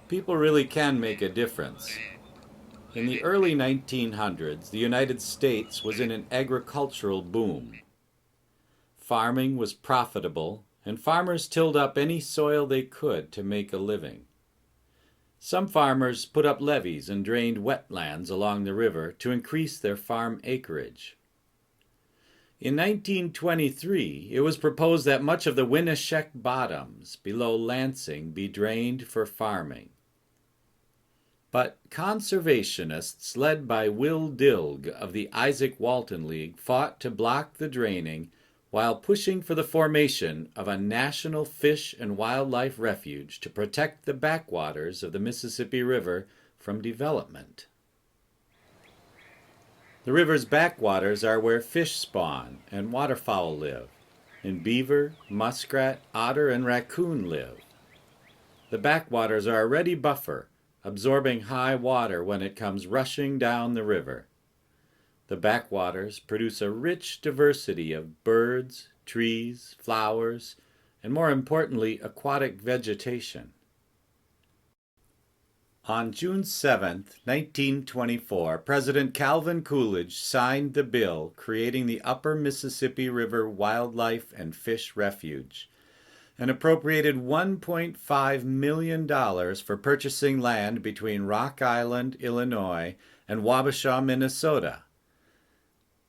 People really can make a difference. In the early 1900s, the United States was in an agricultural boom. Farming was profitable, and farmers tilled up any soil they could to make a living. Some farmers put up levees and drained wetlands along the river to increase their farm acreage. In 1923, it was proposed that much of the Winnesheck Bottoms below Lansing be drained for farming. But conservationists led by Will Dilg of the Isaac Walton League fought to block the draining while pushing for the formation of a national fish and wildlife refuge to protect the backwaters of the Mississippi River from development. The river's backwaters are where fish spawn and waterfowl live, and beaver, muskrat, otter, and raccoon live. The backwaters are a ready buffer, absorbing high water when it comes rushing down the river. The backwaters produce a rich diversity of birds, trees, flowers, and more importantly, aquatic vegetation. On June 7, 1924, President Calvin Coolidge signed the bill creating the Upper Mississippi River Wildlife and Fish Refuge and appropriated $1.5 million for purchasing land between Rock Island, Illinois, and Wabasha, Minnesota.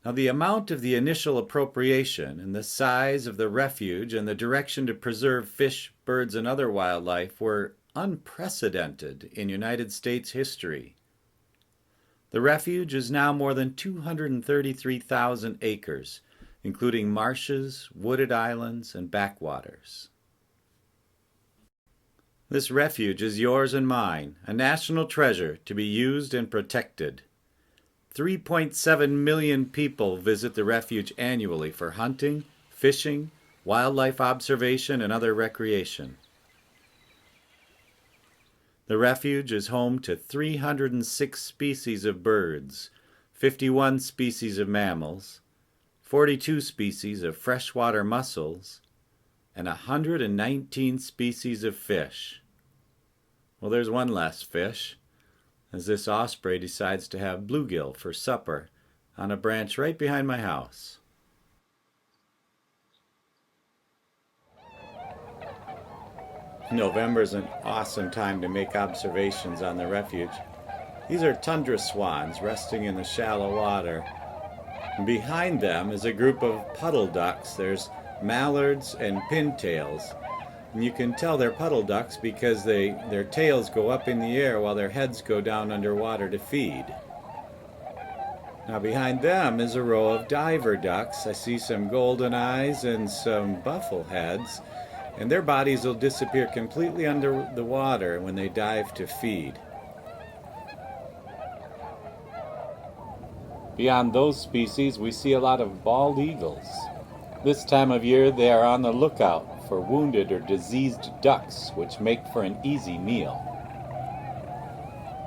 Now, the amount of the initial appropriation and the size of the refuge and the direction to preserve fish, birds, and other wildlife were unprecedented in United States history. The refuge is now more than 233,000 acres, including marshes, wooded islands, and backwaters. This refuge is yours and mine, a national treasure to be used and protected. 3.7 million people visit the refuge annually for hunting, fishing, wildlife observation, and other recreation. The refuge is home to 306 species of birds, 51 species of mammals, 42 species of freshwater mussels, and 119 species of fish. Well, there's one less fish, as this osprey decides to have bluegill for supper on a branch right behind my house. November is an awesome time to make observations on the refuge. These are Tundra Swans resting in the shallow water. And behind them is a group of puddle ducks. There's mallards and pintails. And you can tell they're puddle ducks because their tails go up in the air while their heads go down underwater to feed. Now behind them is a row of diver ducks. I see some golden eyes and some buffleheads, and their bodies will disappear completely under the water when they dive to feed. Beyond those species, we see a lot of bald eagles. This time of year, they are on the lookout for wounded or diseased ducks, which make for an easy meal.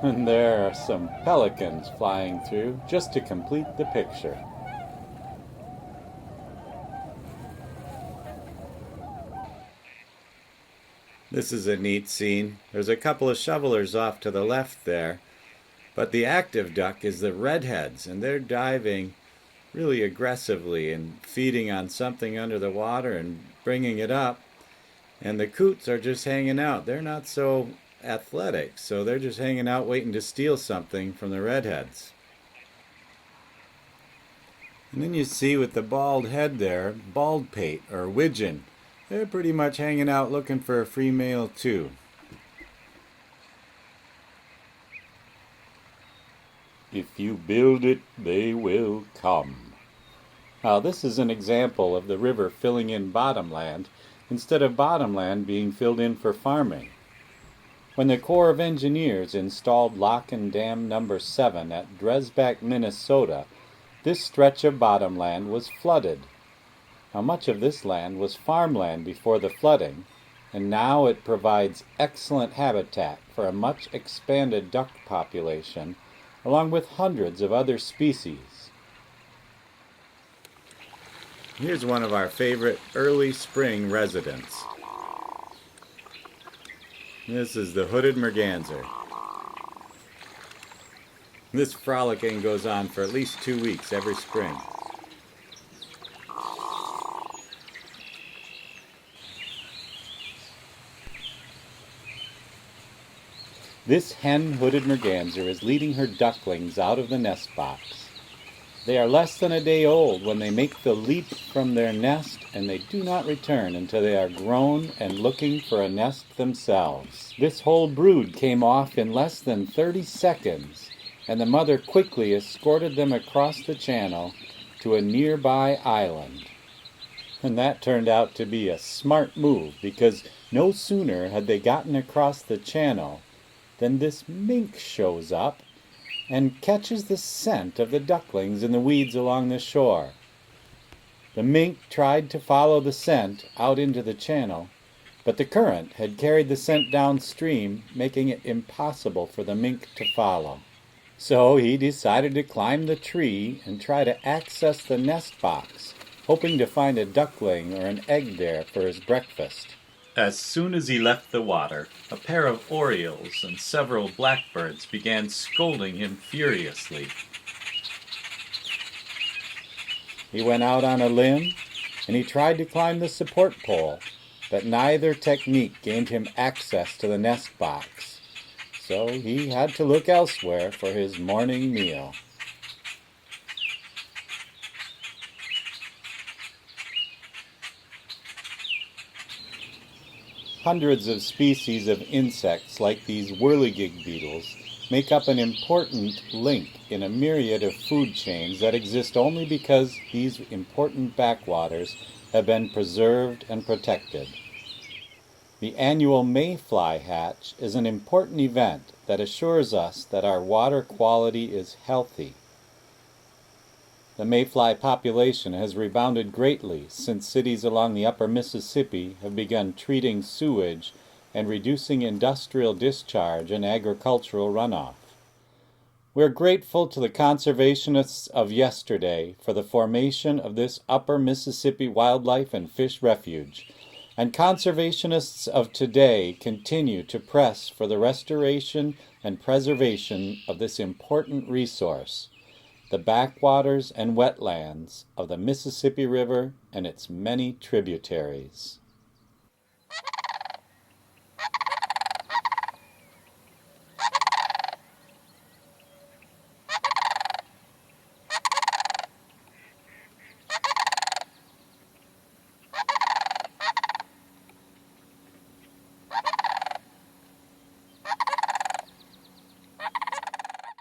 And there are some pelicans flying through just to complete the picture. This is a neat scene. There's a couple of shovelers off to the left there, but the active duck is the redheads, and they're diving really aggressively and feeding on something under the water and bringing it up. And the coots are just hanging out. They're not so athletic, so they're just hanging out waiting to steal something from the redheads. And then you see with the bald head there, baldpate or widgeon. They're pretty much hanging out looking for a free meal too. If you build it, they will come. Now this is an example of the river filling in bottomland instead of bottomland being filled in for farming. When the Corps of Engineers installed Lock and Dam No. 7 at Dresbach, Minnesota, this stretch of bottomland was flooded. Now much of this land was farmland before the flooding, and now it provides excellent habitat for a much expanded duck population, along with hundreds of other species. Here's one of our favorite early spring residents. This is the Hooded Merganser. This frolicking goes on for at least 2 weeks every spring. This hen Hooded Merganser is leading her ducklings out of the nest box. They are less than a day old when they make the leap from their nest, and they do not return until they are grown and looking for a nest themselves. This whole brood came off in less than 30 seconds, and the mother quickly escorted them across the channel to a nearby island. And that turned out to be a smart move, because no sooner had they gotten across the channel than this mink shows up and catches the scent of the ducklings in the weeds along the shore. The mink tried to follow the scent out into the channel, but the current had carried the scent downstream, making it impossible for the mink to follow. So he decided to climb the tree and try to access the nest box, hoping to find a duckling or an egg there for his breakfast. As soon as he left the water, a pair of orioles and several blackbirds began scolding him furiously. He went out on a limb, and he tried to climb the support pole, but neither technique gained him access to the nest box, so he had to look elsewhere for his morning meal. Hundreds of species of insects like these whirligig beetles make up an important link in a myriad of food chains that exist only because these important backwaters have been preserved and protected. The annual Mayfly Hatch is an important event that assures us that our water quality is healthy. The mayfly population has rebounded greatly since cities along the upper Mississippi have begun treating sewage and reducing industrial discharge and agricultural runoff. We're grateful to the conservationists of yesterday for the formation of this upper Mississippi Wildlife and Fish Refuge, and conservationists of today continue to press for the restoration and preservation of this important resource, the backwaters and wetlands of the Mississippi River and its many tributaries.